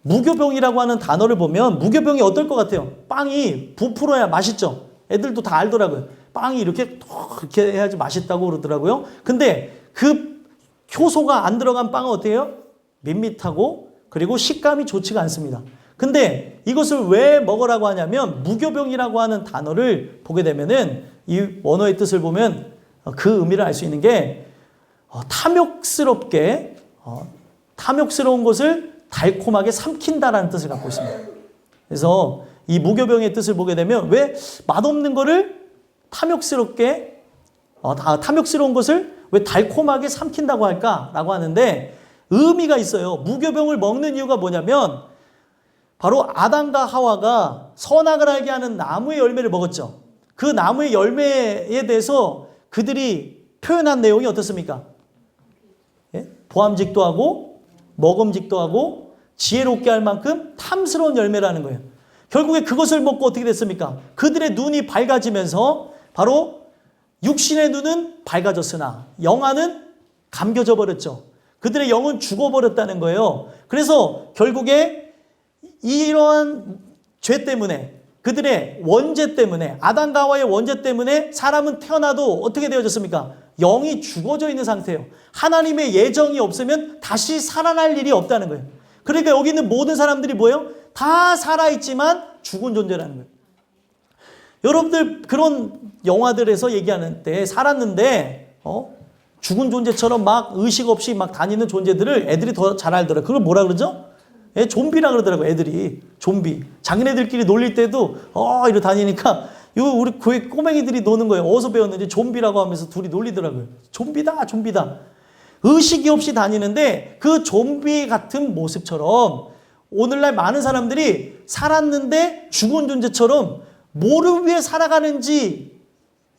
A: 무교병이라고 하는 단어를 보면 무교병이 어떨 것 같아요? 빵이 부풀어야 맛있죠. 애들도 다 알더라고요. 빵이 이렇게 해야지 맛있다고 그러더라고요. 근데 그 효소가 안 들어간 빵은 어때요? 해요? 밋밋하고 그리고 식감이 좋지가 않습니다. 근데 이것을 왜 먹으라고 하냐면 무교병이라고 하는 단어를 보게 되면은 이 원어의 뜻을 보면 그 의미를 알 수 있는 게 탐욕스러운 것을 달콤하게 삼킨다라는 뜻을 갖고 있습니다. 그래서 이 무교병의 뜻을 보게 되면 왜 맛없는 거를 탐욕스러운 것을 왜 달콤하게 삼킨다고 할까라고 하는데 의미가 있어요. 무교병을 먹는 이유가 뭐냐면 바로 아담과 하와가 선악을 알게 하는 나무의 열매를 먹었죠. 그 나무의 열매에 대해서 그들이 표현한 내용이 어떻습니까? 예? 보암직도 하고 먹음직도 하고 지혜롭게 할 만큼 탐스러운 열매라는 거예요. 결국에 그것을 먹고 어떻게 됐습니까? 그들의 눈이 밝아지면서 바로 육신의 눈은 밝아졌으나 영안은 감겨져 버렸죠. 그들의 영은 죽어버렸다는 거예요. 그래서 결국에 이러한 죄 때문에 그들의 원죄 때문에 아담과 하와의 원죄 때문에 사람은 태어나도 어떻게 되어졌습니까? 영이 죽어져 있는 상태예요. 하나님의 예정이 없으면 다시 살아날 일이 없다는 거예요. 그러니까 여기 있는 모든 사람들이 뭐예요? 다 살아있지만 죽은 존재라는 거예요. 여러분들 그런 영화들에서 얘기하는 때 살았는데 죽은 존재처럼 막 의식 없이 막 다니는 존재들을 애들이 더 잘 알더라고요. 그걸 뭐라 그러죠? 예, 좀비라 그러더라고요. 애들이 좀비. 자기네들끼리 놀릴 때도 이러 다니니까 우리 교회 꼬맹이들이 노는 거예요. 어디서 배웠는지 좀비라고 하면서 둘이 놀리더라고요. 좀비다. 의식이 없이 다니는데 그 좀비 같은 모습처럼 오늘날 많은 사람들이 살았는데 죽은 존재처럼 뭐를 위해 살아가는지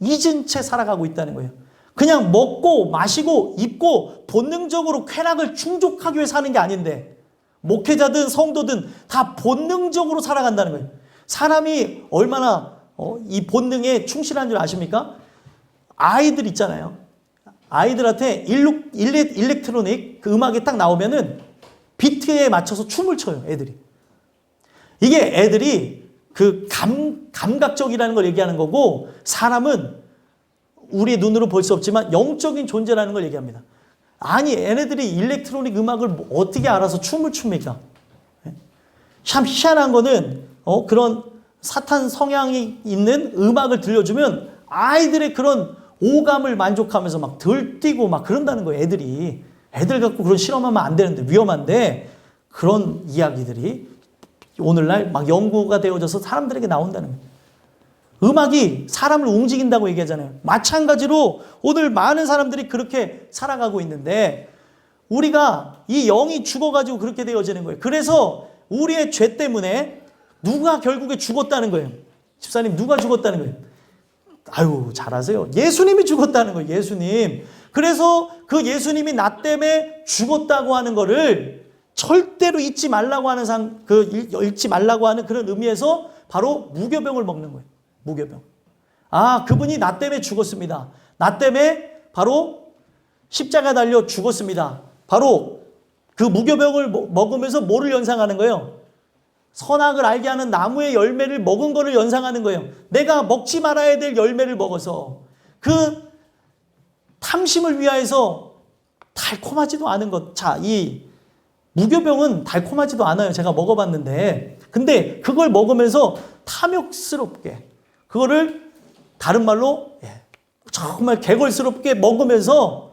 A: 잊은 채 살아가고 있다는 거예요. 그냥 먹고 마시고 입고 본능적으로 쾌락을 충족하기 위해 사는 게 아닌데 목회자든 성도든 다 본능적으로 살아간다는 거예요. 사람이 얼마나 이 본능에 충실한 줄 아십니까? 아이들 있잖아요. 아이들한테 일렉트로닉 그 음악이 딱 나오면은 비트에 맞춰서 춤을 춰요. 애들이. 이게 애들이 그 감각적이라는 걸 얘기하는 거고 사람은 우리의 눈으로 볼 수 없지만 영적인 존재라는 걸 얘기합니다. 아니 얘네들이 일렉트로닉 음악을 어떻게 알아서 춤을 춥니까? 참 희한한 거는 그런 사탄 성향이 있는 음악을 들려주면 아이들의 그런 오감을 만족하면서 막 들뛰고 막 그런다는 거예요. 애들 갖고 그런 실험하면 안 되는데 위험한데 그런 이야기들이 오늘날 막 연구가 되어져서 사람들에게 나온다는 거예요. 음악이 사람을 움직인다고 얘기하잖아요. 마찬가지로 오늘 많은 사람들이 그렇게 살아가고 있는데 우리가 이 영이 죽어가지고 그렇게 되어지는 거예요. 그래서 우리의 죄 때문에 누가 결국에 죽었다는 거예요. 집사님 누가 죽었다는 거예요? 아유 잘하세요. 예수님이 죽었다는 거예요. 예수님. 그래서 그 예수님이 나 때문에 죽었다고 하는 거를 절대로 잊지 말라고 하는 잊지 말라고 하는 그런 의미에서 바로 무교병을 먹는 거예요. 무교병. 아, 그분이 나 때문에 죽었습니다. 나 때문에 바로 십자가 달려 죽었습니다. 바로 그 무교병을 먹으면서 뭐를 연상하는 거예요? 선악을 알게 하는 나무의 열매를 먹은 거를 연상하는 거예요. 내가 먹지 말아야 될 열매를 먹어서 그 탐심을 위하여서 달콤하지도 않은 것. 자, 이 무교병은 달콤하지도 않아요. 제가 먹어봤는데. 근데 그걸 먹으면서 탐욕스럽게 그거를 다른 말로 정말 개걸스럽게 먹으면서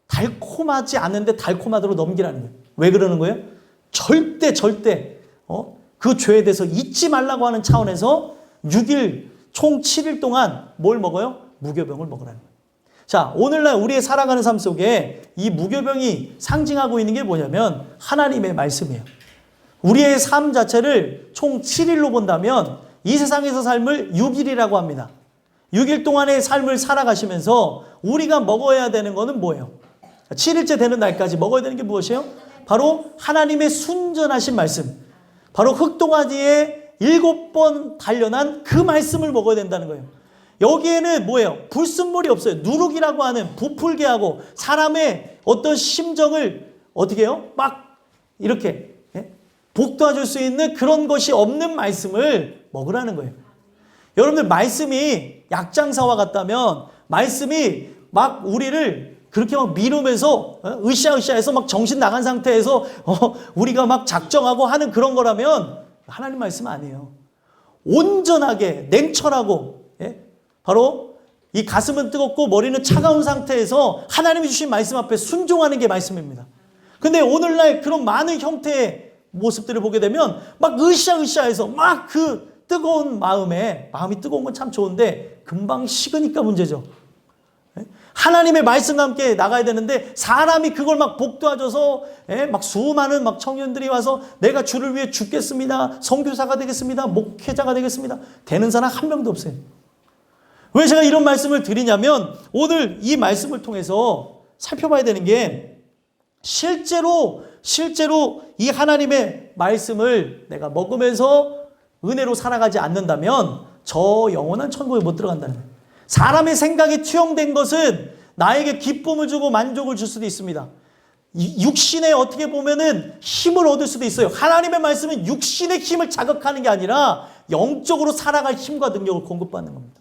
A: 달콤하지 않은데 달콤하도록 넘기라는 거예요. 왜 그러는 거예요? 절대 그 죄에 대해서 잊지 말라고 하는 차원에서 6일 총 7일 동안 뭘 먹어요? 무교병을 먹으라는 거예요. 자, 오늘날 우리의 살아가는 삶 속에 이 무교병이 상징하고 있는 게 뭐냐면 하나님의 말씀이에요. 우리의 삶 자체를 총 7일로 본다면 이 세상에서 삶을 6일이라고 합니다. 6일 동안의 삶을 살아가시면서 우리가 먹어야 되는 거는 뭐예요? 7일째 되는 날까지 먹어야 되는 게 무엇이에요? 바로 하나님의 순전하신 말씀. 바로 흙동아지에 7번 단련한 그 말씀을 먹어야 된다는 거예요. 여기에는 뭐예요? 불순물이 없어요. 누룩이라고 하는 부풀게 하고 사람의 어떤 심정을 어떻게 해요? 막 이렇게 복도해줄 수 있는 그런 것이 없는 말씀을 먹으라는 거예요. 여러분들 말씀이 약장사와 같다면 말씀이 막 우리를 그렇게 막 미루면서 으쌰으쌰해서 막 정신 나간 상태에서 우리가 막 작정하고 하는 그런 거라면 하나님 말씀 아니에요. 온전하게 냉철하고 바로 이 가슴은 뜨겁고 머리는 차가운 상태에서 하나님이 주신 말씀 앞에 순종하는 게 말씀입니다. 근데 오늘날 그런 많은 형태의 모습들을 보게 되면 막 으쌰으쌰해서 막 그 뜨거운 마음이 뜨거운 건 참 좋은데 금방 식으니까 문제죠. 하나님의 말씀과 함께 나가야 되는데 사람이 그걸 막 복도와줘서 막 수많은 막 청년들이 와서 내가 주를 위해 죽겠습니다. 선교사가 되겠습니다. 목회자가 되겠습니다. 되는 사람 한 명도 없어요. 왜 제가 이런 말씀을 드리냐면 오늘 이 말씀을 통해서 살펴봐야 되는 게 실제로 이 하나님의 말씀을 내가 먹으면서 은혜로 살아가지 않는다면 저 영원한 천국에 못 들어간다는 거예요. 사람의 생각이 투영된 것은 나에게 기쁨을 주고 만족을 줄 수도 있습니다. 육신에 어떻게 보면은 힘을 얻을 수도 있어요. 하나님의 말씀은 육신의 힘을 자극하는 게 아니라 영적으로 살아갈 힘과 능력을 공급받는 겁니다.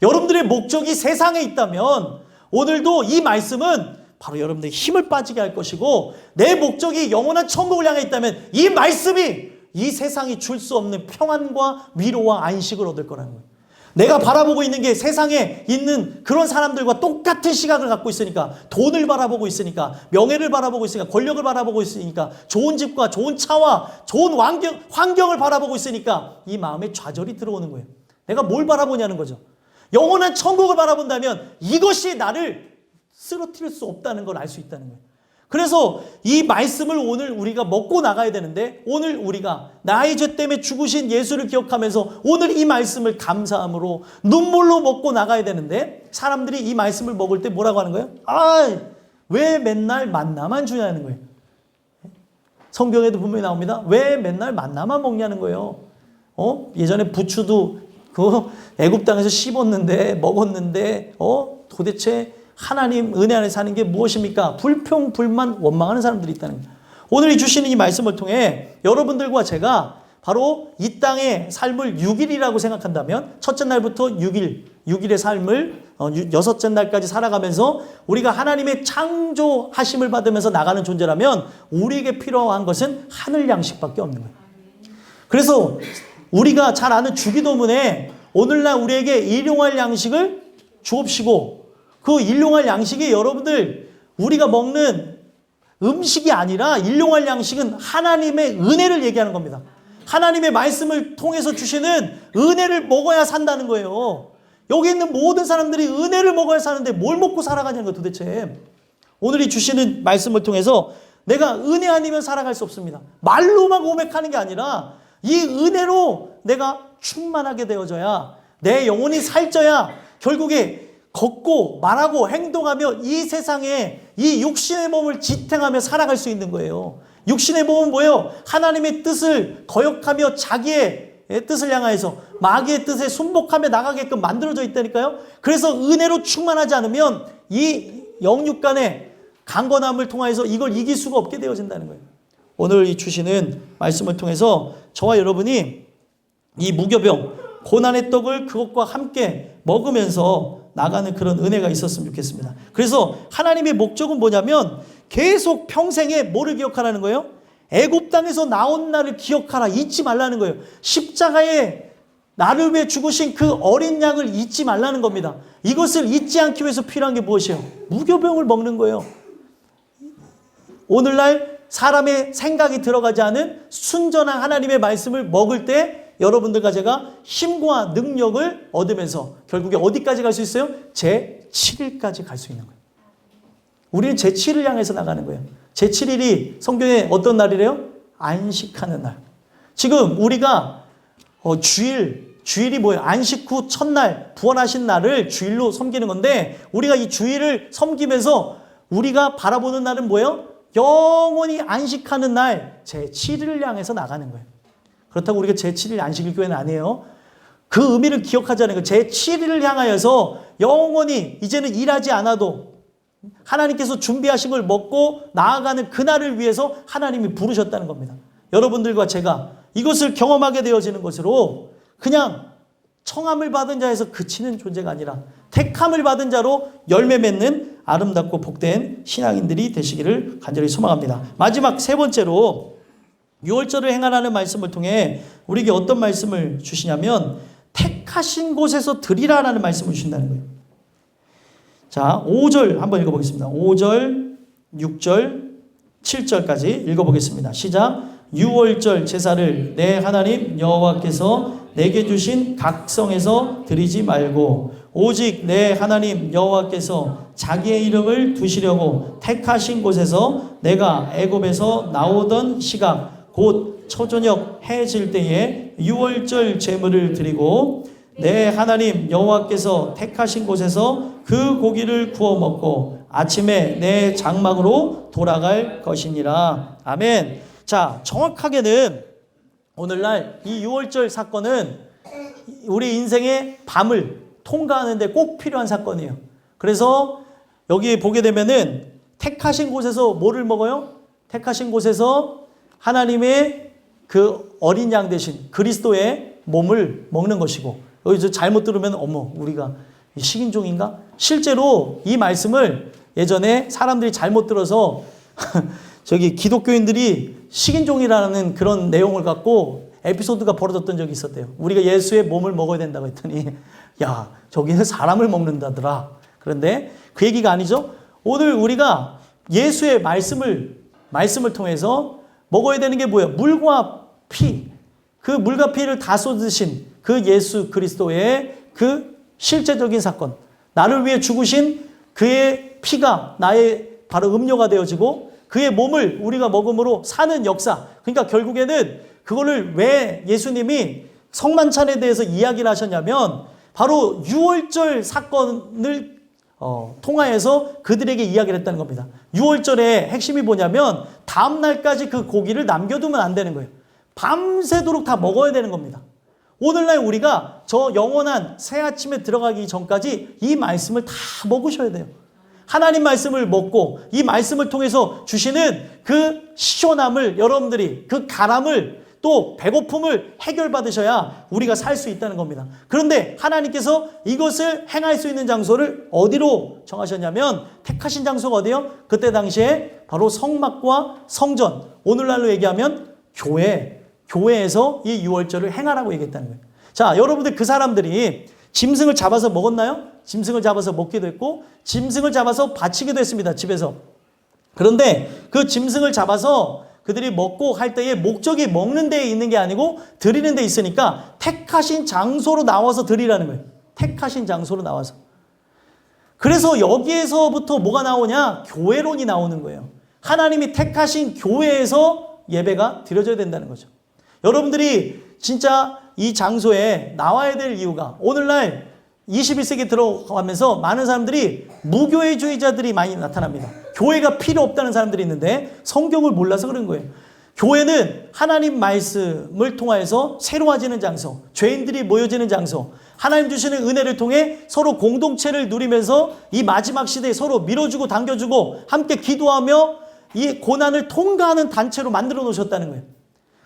A: 여러분들의 목적이 세상에 있다면 오늘도 이 말씀은 바로 여러분들의 힘을 빠지게 할 것이고 내 목적이 영원한 천국을 향해 있다면 이 말씀이 이 세상이 줄 수 없는 평안과 위로와 안식을 얻을 거라는 거예요. 내가 바라보고 있는 게 세상에 있는 그런 사람들과 똑같은 시각을 갖고 있으니까 돈을 바라보고 있으니까 명예를 바라보고 있으니까 권력을 바라보고 있으니까 좋은 집과 좋은 차와 좋은 환경을 바라보고 있으니까 이 마음에 좌절이 들어오는 거예요. 내가 뭘 바라보냐는 거죠. 영원한 천국을 바라본다면 이것이 나를 쓰러뜨릴 수 없다는 걸 알 수 있다는 거예요. 그래서 이 말씀을 오늘 우리가 먹고 나가야 되는데 오늘 우리가 나의 죄 때문에 죽으신 예수를 기억하면서 오늘 이 말씀을 감사함으로 눈물로 먹고 나가야 되는데 사람들이 이 말씀을 먹을 때 뭐라고 하는 거예요? 왜 맨날 만나만 주냐는 거예요. 성경에도 분명히 나옵니다. 왜 맨날 만나만 먹냐는 거예요. 예전에 부추도 그 애굽 땅에서 씹었는데 먹었는데 도대체 하나님 은혜 안에 사는 게 무엇입니까? 불평, 불만, 원망하는 사람들이 있다는 거예요. 오늘 주시는 이 말씀을 통해 여러분들과 제가 바로 이 땅의 삶을 6일이라고 생각한다면 첫째 날부터 6일의 삶을 여섯째 날까지 살아가면서 우리가 하나님의 창조하심을 받으면서 나가는 존재라면 우리에게 필요한 것은 하늘 양식밖에 없는 거예요. 그래서 우리가 잘 아는 주기도문에 오늘날 우리에게 일용할 양식을 주옵시고 그 일용할 양식이 여러분들 우리가 먹는 음식이 아니라 일용할 양식은 하나님의 은혜를 얘기하는 겁니다. 하나님의 말씀을 통해서 주시는 은혜를 먹어야 산다는 거예요. 여기 있는 모든 사람들이 은혜를 먹어야 사는데 뭘 먹고 살아가냐는 거예요 도대체. 오늘 이 주시는 말씀을 통해서 내가 은혜 아니면 살아갈 수 없습니다. 말로만 고백하는 게 아니라 이 은혜로 내가 충만하게 되어져야 내 영혼이 살쪄야 결국에 걷고 말하고 행동하며 이 세상에 이 육신의 몸을 지탱하며 살아갈 수 있는 거예요. 육신의 몸은 뭐예요? 하나님의 뜻을 거역하며 자기의 뜻을 향하여서 마귀의 뜻에 순복하며 나가게끔 만들어져 있다니까요. 그래서 은혜로 충만하지 않으면 이 영육 간의 강건함을 통하여서 이걸 이길 수가 없게 되어진다는 거예요. 오늘 이 주시는 말씀을 통해서 저와 여러분이 이 무교병, 고난의 떡을 그것과 함께 먹으면서 나가는 그런 은혜가 있었으면 좋겠습니다. 그래서 하나님의 목적은 뭐냐면 계속 평생에 뭐를 기억하라는 거예요? 애굽 땅에서 나온 날을 기억하라, 잊지 말라는 거예요. 십자가에 나를 위해 죽으신 그 어린 양을 잊지 말라는 겁니다. 이것을 잊지 않기 위해서 필요한 게 무엇이에요? 무교병을 먹는 거예요. 오늘날 사람의 생각이 들어가지 않은 순전한 하나님의 말씀을 먹을 때 여러분들과 제가 힘과 능력을 얻으면서 결국에 어디까지 갈 수 있어요? 제7일까지 갈 수 있는 거예요. 우리는 제7일 향해서 나가는 거예요. 제7일이 성경에 어떤 날이래요? 안식하는 날. 지금 우리가 주일이 뭐예요? 안식 후 첫날 부활하신 날을 주일로 섬기는 건데 우리가 이 주일을 섬기면서 우리가 바라보는 날은 뭐예요? 영원히 안식하는 날 제7일을 향해서 나가는 거예요. 그렇다고 우리가 제7일 안식일 교회는 아니에요. 그 의미를 기억하자는 거예요. 제7일을 향하여서 영원히 이제는 일하지 않아도 하나님께서 준비하신 걸 먹고 나아가는 그날을 위해서 하나님이 부르셨다는 겁니다. 여러분들과 제가 이것을 경험하게 되어지는 것으로 그냥 청함을 받은 자에서 그치는 존재가 아니라 택함을 받은 자로 열매 맺는 아름답고 복된 신앙인들이 되시기를 간절히 소망합니다. 마지막 세 번째로 유월절을 행하라는 말씀을 통해 우리에게 어떤 말씀을 주시냐면 택하신 곳에서 드리라라는 말씀을 주신다는 거예요. 자, 5절 한번 읽어보겠습니다. 5절, 6절, 7절까지 읽어보겠습니다. 시작. 유월절 제사를 내 하나님 여호와께서 내게 주신 각성에서 드리지 말고 오직 내 하나님 여호와께서 자기의 이름을 두시려고 택하신 곳에서 내가 애굽에서 나오던 시각 곧 초저녁 해 질 때에 유월절 제물을 드리고 내 하나님 여호와께서 택하신 곳에서 그 고기를 구워 먹고 아침에 내 장막으로 돌아갈 것이니라. 아멘. 자, 정확하게는 오늘날 이 유월절 사건은 우리 인생의 밤을 통과하는 데 꼭 필요한 사건이에요. 그래서 여기 보게 되면은 택하신 곳에서 뭐를 먹어요? 택하신 곳에서 하나님의 그 어린 양 대신 그리스도의 몸을 먹는 것이고, 여기서 잘못 들으면 어머 우리가 식인종인가? 실제로 이 말씀을 예전에 사람들이 잘못 들어서 저기 기독교인들이 식인종이라는 그런 내용을 갖고 에피소드가 벌어졌던 적이 있었대요. 우리가 예수의 몸을 먹어야 된다고 했더니 야 저기는 사람을 먹는다더라. 그런데 그 얘기가 아니죠. 오늘 우리가 예수의 말씀을 통해서 먹어야 되는 게 뭐예요? 물과 피, 그 물과 피를 다 쏟으신 그 예수 그리스도의 그 실제적인 사건, 나를 위해 죽으신 그의 피가 나의 바로 음료가 되어지고 그의 몸을 우리가 먹음으로 사는 역사. 그러니까 결국에는 그거를 왜 예수님이 성만찬에 대해서 이야기를 하셨냐면 바로 유월절 사건을 통하여서 그들에게 이야기를 했다는 겁니다. 유월절의 핵심이 뭐냐면 다음 날까지 그 고기를 남겨두면 안 되는 거예요. 밤새도록 다 먹어야 되는 겁니다. 오늘날 우리가 저 영원한 새 아침에 들어가기 전까지 이 말씀을 다 먹으셔야 돼요. 하나님 말씀을 먹고 이 말씀을 통해서 주시는 그 시원함을 여러분들이 그 가람을 또 배고픔을 해결받으셔야 우리가 살 수 있다는 겁니다. 그런데 하나님께서 이것을 행할 수 있는 장소를 어디로 정하셨냐면 택하신 장소가 어디요? 그때 당시에 바로 성막과 성전, 오늘날로 얘기하면 교회에서 이 유월절을 행하라고 얘기했다는 거예요. 자, 여러분들 그 사람들이 짐승을 잡아서 먹었나요? 짐승을 잡아서 먹기도 했고 짐승을 잡아서 바치기도 했습니다. 집에서. 그런데 그 짐승을 잡아서 그들이 먹고 할 때에 목적이 먹는 데에 있는 게 아니고 드리는 데 있으니까 택하신 장소로 나와서 드리라는 거예요. 택하신 장소로 나와서. 그래서 여기에서부터 뭐가 나오냐? 교회론이 나오는 거예요. 하나님이 택하신 교회에서 예배가 드려져야 된다는 거죠. 여러분들이 진짜 이 장소에 나와야 될 이유가 오늘날 21세기 들어가면서 많은 사람들이 무교회주의자들이 많이 나타납니다. 교회가 필요 없다는 사람들이 있는데 성경을 몰라서 그런 거예요. 교회는 하나님 말씀을 통하여서 새로워지는 장소, 죄인들이 모여지는 장소, 하나님 주시는 은혜를 통해 서로 공동체를 누리면서 이 마지막 시대에 서로 밀어주고 당겨주고 함께 기도하며 이 고난을 통과하는 단체로 만들어 놓으셨다는 거예요.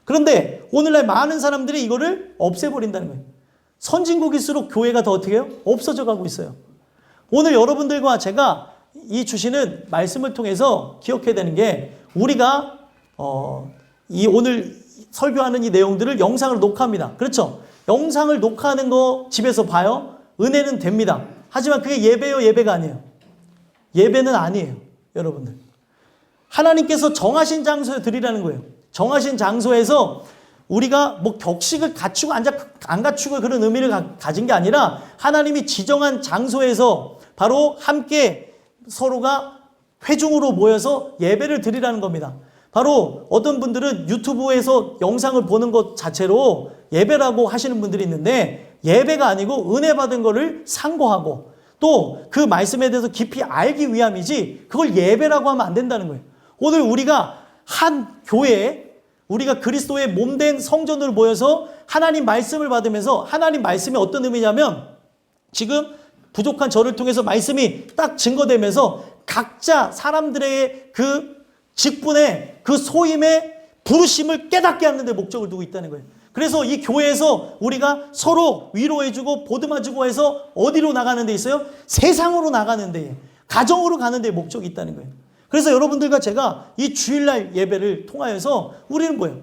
A: 그런데 오늘날 많은 사람들이 이거를 없애버린다는 거예요. 선진국일수록 교회가 더 어떻게 해요? 없어져 가고 있어요. 오늘 여러분들과 제가 이 주시는 말씀을 통해서 기억해야 되는 게 우리가 이 오늘 설교하는 이 내용들을 영상으로 녹화합니다. 그렇죠? 영상을 녹화하는 거 집에서 봐요. 은혜는 됩니다. 하지만 그게 예배요, 예배가 아니에요. 예배는 아니에요, 여러분들. 하나님께서 정하신 장소에 드리라는 거예요. 정하신 장소에서 우리가 뭐 격식을 갖추고 안 갖추고 그런 의미를 가진 게 아니라 하나님이 지정한 장소에서 바로 함께 서로가 회중으로 모여서 예배를 드리라는 겁니다. 바로 어떤 분들은 유튜브에서 영상을 보는 것 자체로 예배라고 하시는 분들이 있는데 예배가 아니고 은혜 받은 거를 상고하고 또 그 말씀에 대해서 깊이 알기 위함이지 그걸 예배라고 하면 안 된다는 거예요. 오늘 우리가 한 교회에 우리가 그리스도의 몸된 성전으로 모여서 하나님 말씀을 받으면서 하나님 말씀이 어떤 의미냐면 지금 부족한 저를 통해서 말씀이 딱 증거되면서 각자 사람들의 그 직분의 그 소임의 부르심을 깨닫게 하는 데 목적을 두고 있다는 거예요. 그래서 이 교회에서 우리가 서로 위로해주고 보듬어주고 해서 어디로 나가는 데 있어요? 세상으로 나가는 데, 가정으로 가는 데 목적이 있다는 거예요. 그래서 여러분들과 제가 이 주일날 예배를 통하여서 우리는 뭐예요?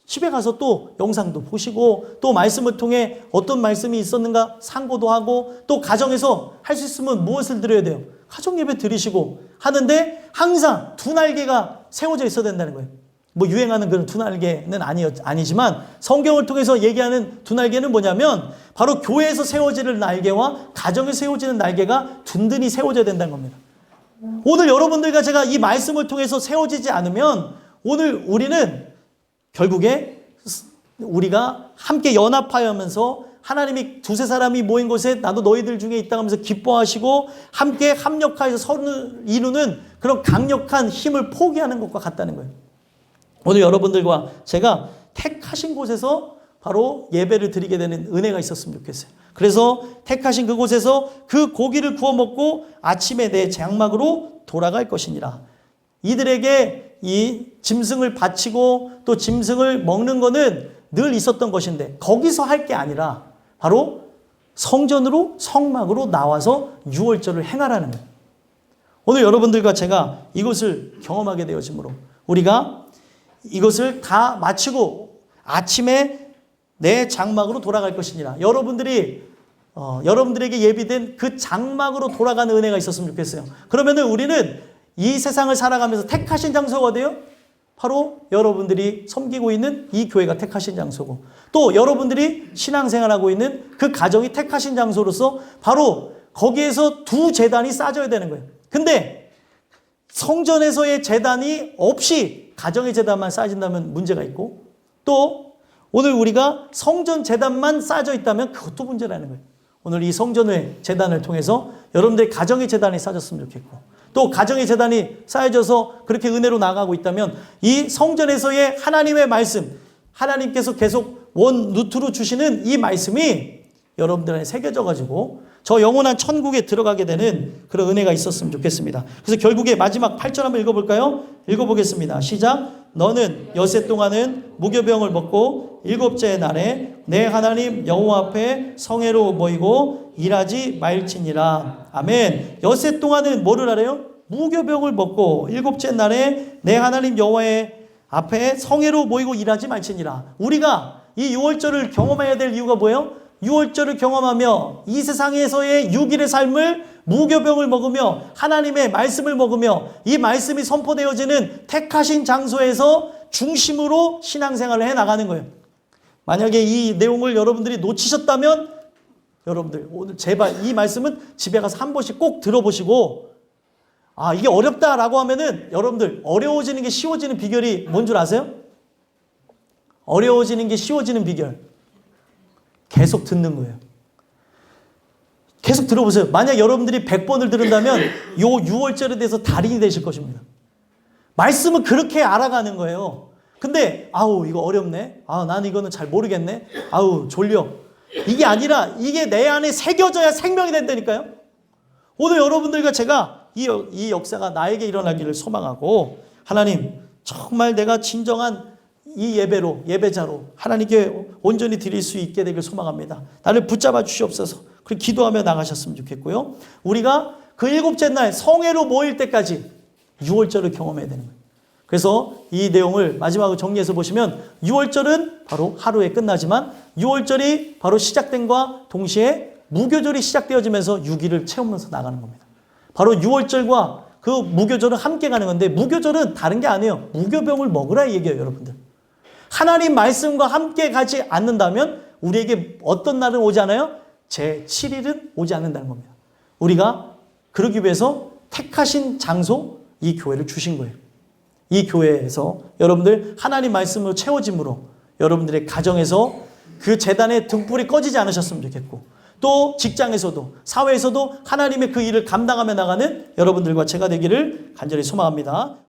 A: 집에 가서 또 영상도 보시고 또 말씀을 통해 어떤 말씀이 있었는가 상고도 하고 또 가정에서 할 수 있으면 무엇을 드려야 돼요? 가정 예배 드리시고 하는데 항상 두 날개가 세워져 있어야 된다는 거예요. 뭐 유행하는 그런 두 날개는 아니지만 성경을 통해서 얘기하는 두 날개는 뭐냐면 바로 교회에서 세워지는 날개와 가정에서 세워지는 날개가 든든히 세워져야 된다는 겁니다. 오늘 여러분들과 제가 이 말씀을 통해서 세워지지 않으면 오늘 우리는 결국에 우리가 함께 연합하여면서 하나님이 두세 사람이 모인 곳에 나도 너희들 중에 있다 하면서 기뻐하시고 함께 합력하여서 선을 이루는 그런 강력한 힘을 포기하는 것과 같다는 거예요. 오늘 여러분들과 제가 택하신 곳에서 바로 예배를 드리게 되는 은혜가 있었으면 좋겠어요. 그래서 택하신 그곳에서 그 고기를 구워 먹고 아침에 내 장막으로 돌아갈 것이니라. 이들에게 이 짐승을 바치고 또 짐승을 먹는 거는 늘 있었던 것인데 거기서 할 게 아니라 바로 성전으로 성막으로 나와서 유월절을 행하라는 거예요. 오늘 여러분들과 제가 이것을 경험하게 되어지므로 우리가 이것을 다 마치고 아침에 내 장막으로 돌아갈 것이니라. 여러분들에게 예비된 그 장막으로 돌아가는 은혜가 있었으면 좋겠어요. 그러면은 우리는 이 세상을 살아가면서 택하신 장소가 돼요. 바로 여러분들이 섬기고 있는 이 교회가 택하신 장소고 또 여러분들이 신앙생활하고 있는 그 가정이 택하신 장소로서 바로 거기에서 두 제단이 쌓여야 되는 거예요. 근데 성전에서의 제단이 없이 가정의 제단만 쌓여진다면 문제가 있고 또 오늘 우리가 성전 제단만 쌓여 있다면 그것도 문제라는 거예요. 오늘 이 성전의 제단을 통해서 여러분들의 가정의 제단이 쌓여졌으면 좋겠고 또 가정의 제단이 쌓여져서 그렇게 은혜로 나가고 있다면 이 성전에서의 하나님의 말씀, 하나님께서 계속 원루트로 주시는 이 말씀이 여러분들 안에 새겨져가지고 저 영원한 천국에 들어가게 되는 그런 은혜가 있었으면 좋겠습니다. 그래서 결국에 마지막 8절 한번 읽어볼까요? 읽어보겠습니다. 시작. 너는 엿새 동안은 무교병을 먹고 일곱째 날에 내 하나님 여호와 앞에 성회로 모이고 일하지 말지니라. 아멘. 엿새 동안은 뭐를 하래요? 무교병을 먹고 일곱째 날에 내 하나님 여호와의 앞에 성회로 모이고 일하지 말지니라. 우리가 이 유월절을 경험해야 될 이유가 뭐예요? 유월절을 경험하며 이 세상에서의 6일의 삶을 무교병을 먹으며 하나님의 말씀을 먹으며 이 말씀이 선포되어지는 택하신 장소에서 중심으로 신앙생활을 해나가는 거예요. 만약에 이 내용을 여러분들이 놓치셨다면 여러분들 오늘 제발 이 말씀은 집에 가서 한 번씩 꼭 들어보시고 아 이게 어렵다라고 하면은 여러분들 어려워지는 게 쉬워지는 비결이 뭔 줄 아세요? 어려워지는 게 쉬워지는 비결 계속 듣는 거예요. 계속 들어보세요. 만약 여러분들이 100번을 들은다면 요 6월절에 대해서 달인이 되실 것입니다. 말씀은 그렇게 알아가는 거예요. 근데 아우 이거 어렵네. 아 나는 이거는 잘 모르겠네. 아우 졸려. 이게 아니라 이게 내 안에 새겨져야 생명이 된다니까요. 오늘 여러분들과 제가 이 역사가 나에게 일어나기를 소망하고 하나님 정말 내가 진정한 이 예배자로 하나님께 온전히 드릴 수 있게 되길 소망합니다. 나를 붙잡아 주시옵소서. 그리고 기도하며 나가셨으면 좋겠고요. 우리가 그 일곱째 날 성회로 모일 때까지 유월절을 경험해야 되는 거예요. 그래서 이 내용을 마지막으로 정리해서 보시면 유월절은 바로 하루에 끝나지만 유월절이 바로 시작된과 동시에 무교절이 시작되어지면서 6일을 채우면서 나가는 겁니다. 바로 유월절과 그 무교절은 함께 가는 건데 무교절은 다른 게 아니에요. 무교병을 먹으라 얘기해요, 여러분들. 하나님 말씀과 함께 가지 않는다면 우리에게 어떤 날은 오지 않아요? 제7일은 오지 않는다는 겁니다. 우리가 그러기 위해서 택하신 장소, 이 교회를 주신 거예요. 이 교회에서 여러분들 하나님 말씀으로 채워짐으로 여러분들의 가정에서 그 제단의 등불이 꺼지지 않으셨으면 좋겠고 또 직장에서도 사회에서도 하나님의 그 일을 감당하며 나가는 여러분들과 제가 되기를 간절히 소망합니다.